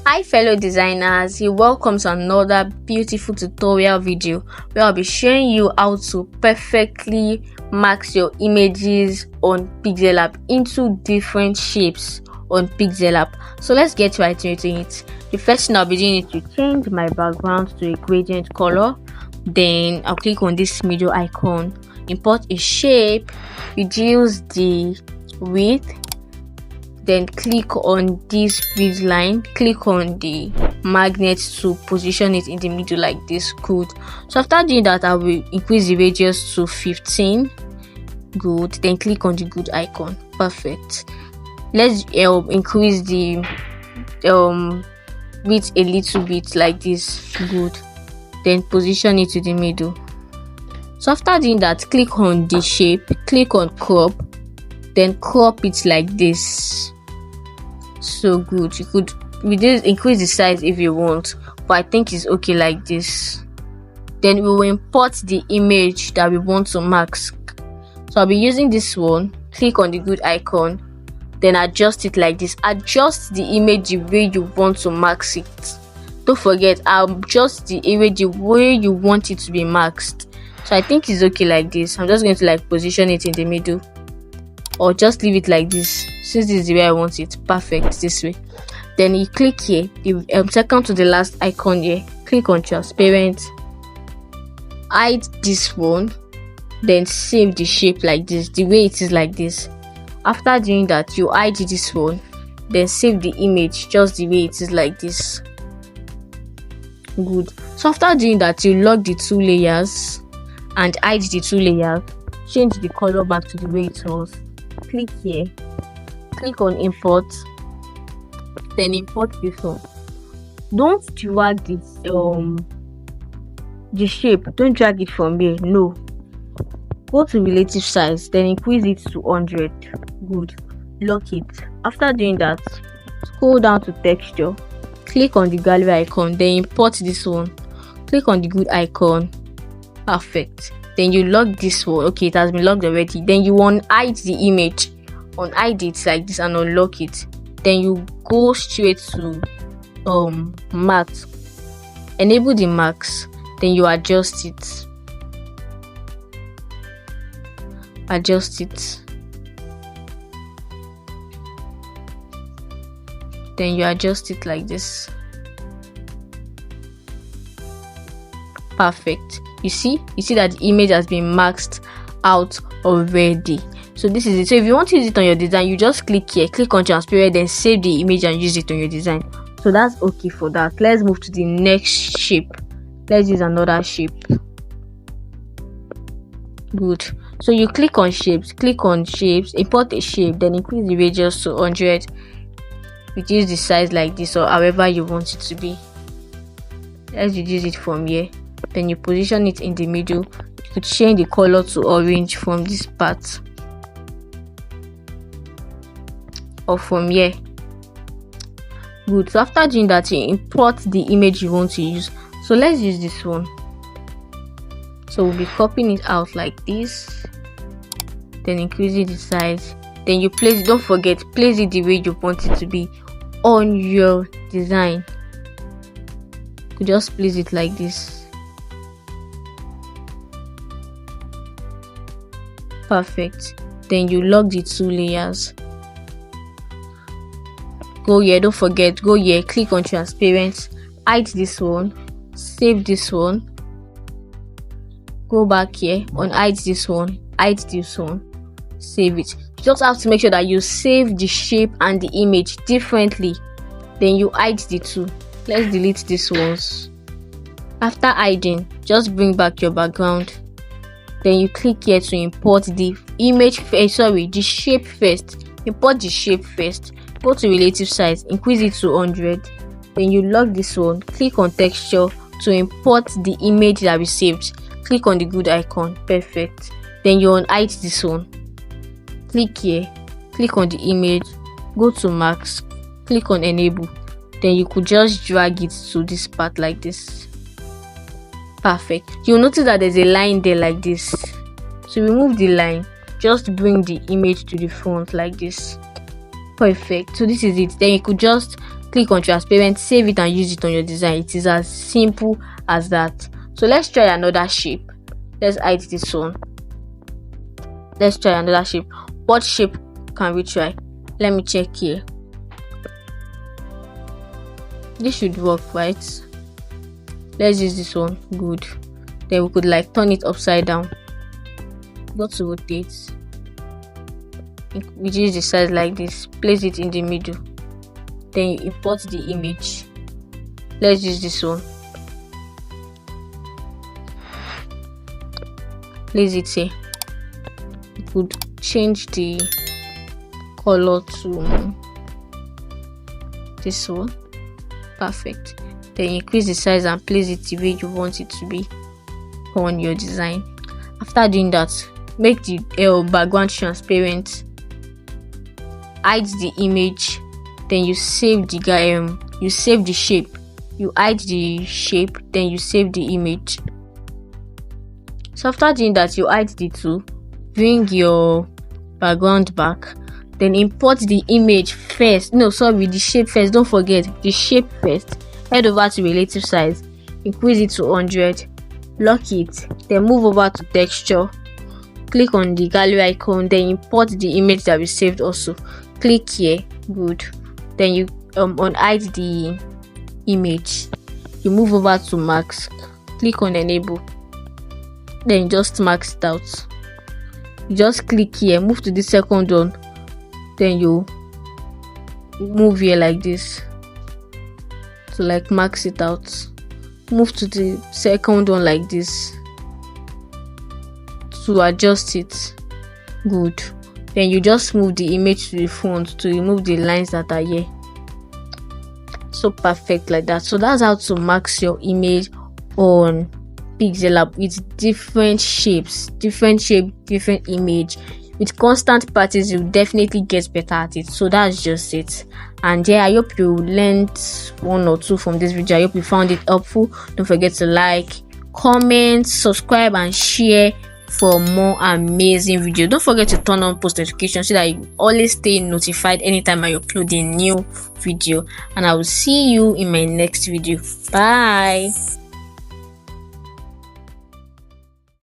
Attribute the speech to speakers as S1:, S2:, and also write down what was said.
S1: Hi fellow designers, you welcome to another beautiful tutorial video where I'll be showing you how to perfectly mask your images on Pixellab into different shapes on Pixellab. So let's get right into it. The first thing I'll be doing is to change my background to a gradient color. Then I'll click on this middle icon, import a shape, reduce the width. Then click on this grid line, click on the magnet to position it in the middle like this. Good. So after doing that, I will increase the radius to 15. Good. Then click on the good icon. Perfect. Let's increase the width a little bit like this. Good. Then position it to the middle. So after doing that, click on the shape, click on crop, then crop it like this. So good. You could increase the size if you want, but I think it's okay like this. Then we will import the image that we want to mask. So I'll be using this one. Click on the good icon, then adjust it like this. Adjust the image the way you want to mask it. Don't forget, adjust the image the way you want it to be masked. So I think it's okay like this. I'm just going to position it in the middle, or just leave it like this since this is the way I want it. Perfect. This way. Then you click here, the second to the last icon here, click on transparent, hide this one, then save the shape like this, the way it is like this. After doing that, you hide this one, then save the image just the way it is like this. Good. So after doing that, you lock the two layers and hide the two layers, change the color back to the way it was. Click here, click on import, then import this one. Don't drag this the shape, don't drag it from here. No, go to relative size, then increase it to 100. Good. Lock it. After doing that, scroll down to texture, click on the gallery icon, then import this one, click on the good icon. Perfect. Then you lock this one. Okay, it has been locked already. Then you unhide the image, unhide it like this and unlock it. Then you go straight to mask, enable the mask, then you adjust it, then you adjust it like this. Perfect. You see that the image has been masked out already. So this is it. So if you want to use it on your design, you just click here, click on transparent, then save the image and use it on your design. So that's okay for that. Let's move to the next shape. Let's use another shape. Good. So you click on shapes, import a shape, then increase the radius to 100, reduce the size like this or however you want it to be. Let's reduce it from here. Then you position it in the middle. You could change the color to orange from this part or from here. Good. So after doing that, you import the image you want to use. So let's use this one. So we'll be copying it out like this, then increasing the size. Then you place it. Don't forget, place it the way you want it to be on your design. You could just place it like this. Perfect. Then you lock the two layers. Go here, don't forget, go here, click on transparent, hide this one, save this one, go back here, unhide this one, hide this one, save it. You just have to make sure that you save the shape and the image differently. Then you hide the two. Let's delete these ones. After hiding, just bring back your background. Then you click here to import the image the shape first. Import the shape first. Go to relative size, increase it to 100. Then you lock this one, click on texture to import the image that we saved. Click on the good icon. Perfect. Then you unhide this one. Click here, click on the image, go to mask, click on enable. Then you could just drag it to this part like this. Perfect. You'll notice that there's a line there like this. So remove the line, just bring the image to the front like this. Perfect. So this is it. Then you could just click on transparent, save it and use it on your design. It is as simple as that. So let's try another shape. Let's hide this one. Let's try another shape. What shape can we try? Let me check here. This should work, right? Let's use this one. Good. Then we could like turn it upside down. Go to rotate. Reduce the size like this. Place it in the middle. Then you import the image. Let's use this one. Place it here. You could change the color to this one. Perfect. Then increase the size and place it the way you want it to be on your design. After doing that, make the background transparent. Hide the image. Then you save the you save the shape. You hide the shape. Then you save the image. So after doing that, you hide the two. Bring your background back. Then import the image first. No, sorry, the shape first. Don't forget the shape first. Head over to relative size. Increase it to 100. Lock it. Then move over to texture. Click on the gallery icon. Then import the image that we saved also. Click here. Good. Then you unhide the image. You move over to mask. Click on enable. Then you just max it out. You just click here. Move to the second one. Then you move here like this to like max it out. Move to the second one like this to adjust it. Good. Then you just move the image to the front to remove the lines that are here. So perfect like that. So that's how to max your image on Pixellab with different shapes, different image. With constant practice, you'll definitely get better at it. So that's just it. And yeah, I hope you learned one or two from this video. I hope you found it helpful. Don't forget to like, comment, subscribe and share for more amazing videos. Don't forget to turn on post notifications so that you always stay notified anytime I upload a new video. And I will see you in my next video. Bye.